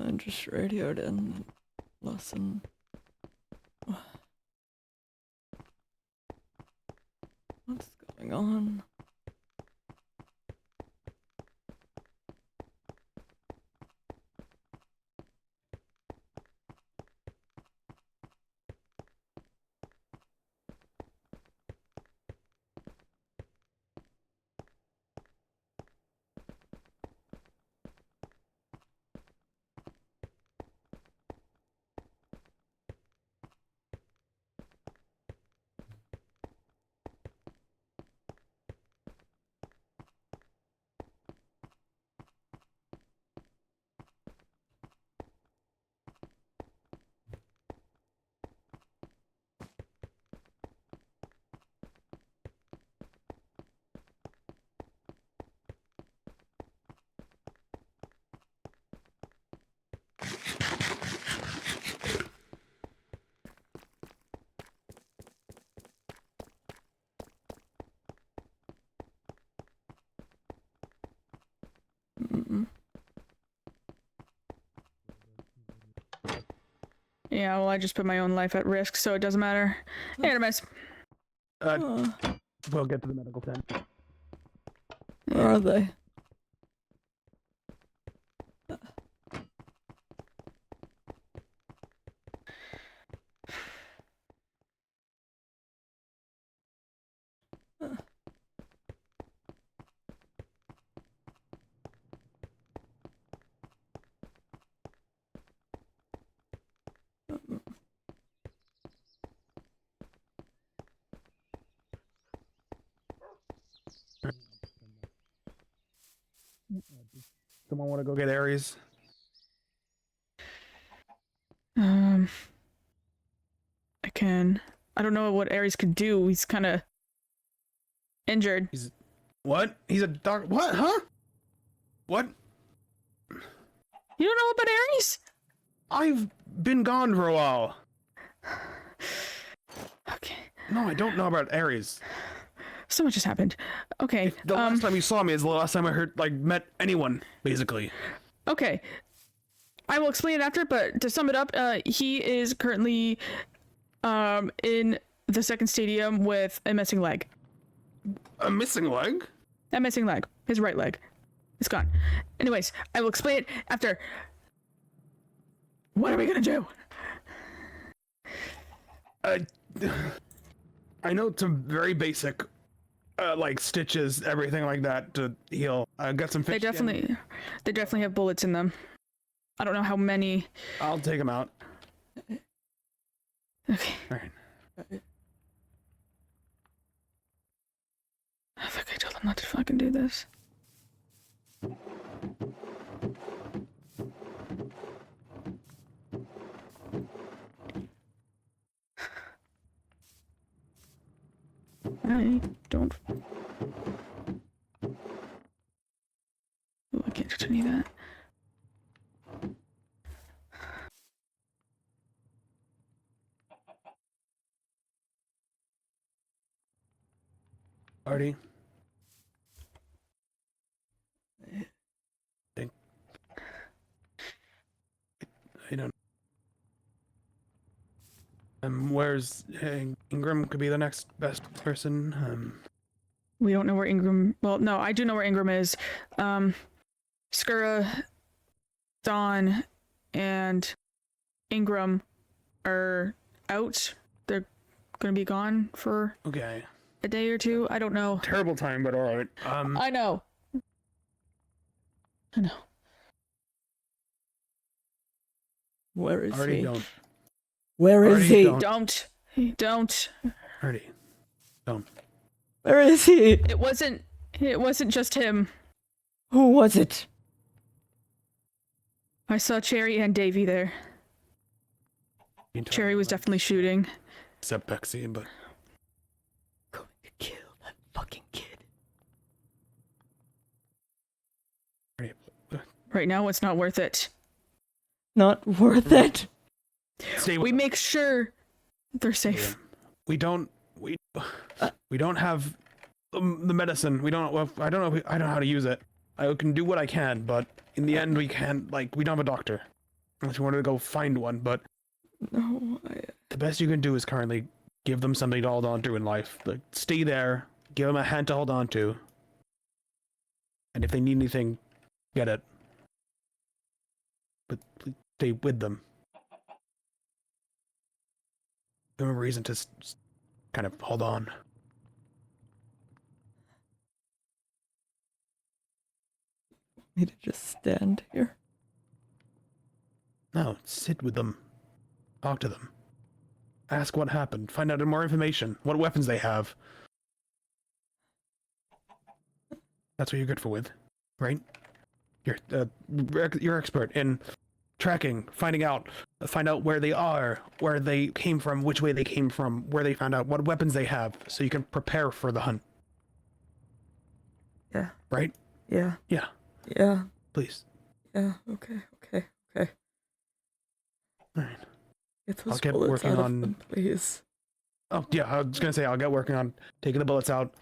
and just radioed in lesson. What's going on? Yeah, well, I just put my own life at risk, so it doesn't matter. Hey, Artemis. We'll get to the medical tent. Where are they? Someone want to go get Ares? I can. I don't know what Ares could do. He's kind of injured. He's what? He's a doctor. What? Huh? What? You don't know about Ares? I've been gone for a while. Okay. No, I don't know about Ares. So much has happened. Okay. The last time you saw me is the last time I heard, met anyone, basically. Okay. I will explain it after, but to sum it up, he is currently in the second stadium with a missing leg. A missing leg? A missing leg. His right leg. It's gone. Anyways, I will explain it after. What are we gonna do? I know some very basic, like stitches, everything like that to heal. I got some fish. They definitely have bullets in them. I don't know how many. I'll take them out. Okay. All right. Oh, fuck, I told him not to fucking do this. I don't. Ooh, I can't touch any of that. Artie. I don't. Where's Ingram could be the next best person. We don't know where Ingram. Well, no, I do know where Ingram is. Skura, Dawn, and Ingram are out. They're gonna be gone for Okay. a day or two. I don't know. Terrible time, but all right. I know. I know. Where is Artie, he? don't. Where is Artie, he? don't. Don't. Artie, don't. Where is he? It wasn't just him. Who was it? I saw Cherry and Davy there. Cherry was definitely shooting. Except Bexy, but Going to kill that fucking kid. Artie, Right now, it's not worth it. Not worth it. stay with We make sure they're safe. We don't have the medicine. We don't. Well, I don't know how to use it. I can do what I can, but in the end, we can't. We don't have a doctor. unless you wanted to go find one, but No, the best you can do is currently give them something to hold on to in life. Like, stay there, give them a hand to hold on to, and if they need anything, get it. But please stay with them. Give them a reason to kind of hold on. Me to just stand here. No, sit with them. Talk to them. Ask what happened. Find out more information. What weapons they have. That's what you're good for with, right? You're expert in tracking, find out where they are, where they came from, which way they came from, where they found out, what weapons they have, so you can prepare for the hunt. Yeah. Right? Yeah. Yeah. Yeah. Please. Yeah. Okay. All right. Get those I'll get bullets working out of on- them, please. Oh yeah, I was gonna say I'll get working on taking the bullets out.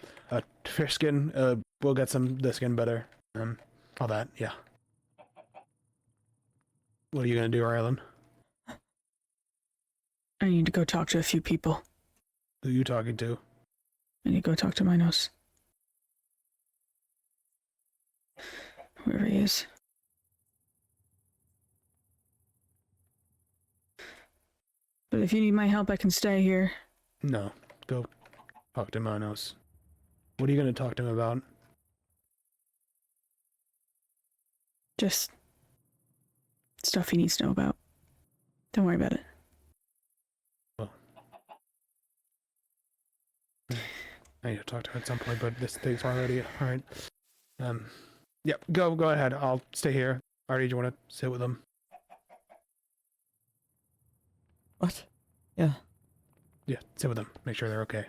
Fish skin. We'll get the skin better. All that. Yeah. What are you gonna do, Rylan? I need to go talk to a few people. Who are you talking to? I need to go talk to Minos. Whoever he is. But if you need my help, I can stay here. No, go talk to Minos. What are you gonna talk to him about? Just stuff he needs to know about. Don't worry about it. I need to talk to her at some point, but this thing's already alright. Yep, go ahead. I'll stay here. Artie, do you want to sit with them? What? Yeah. Yeah, sit with them. Make sure they're okay.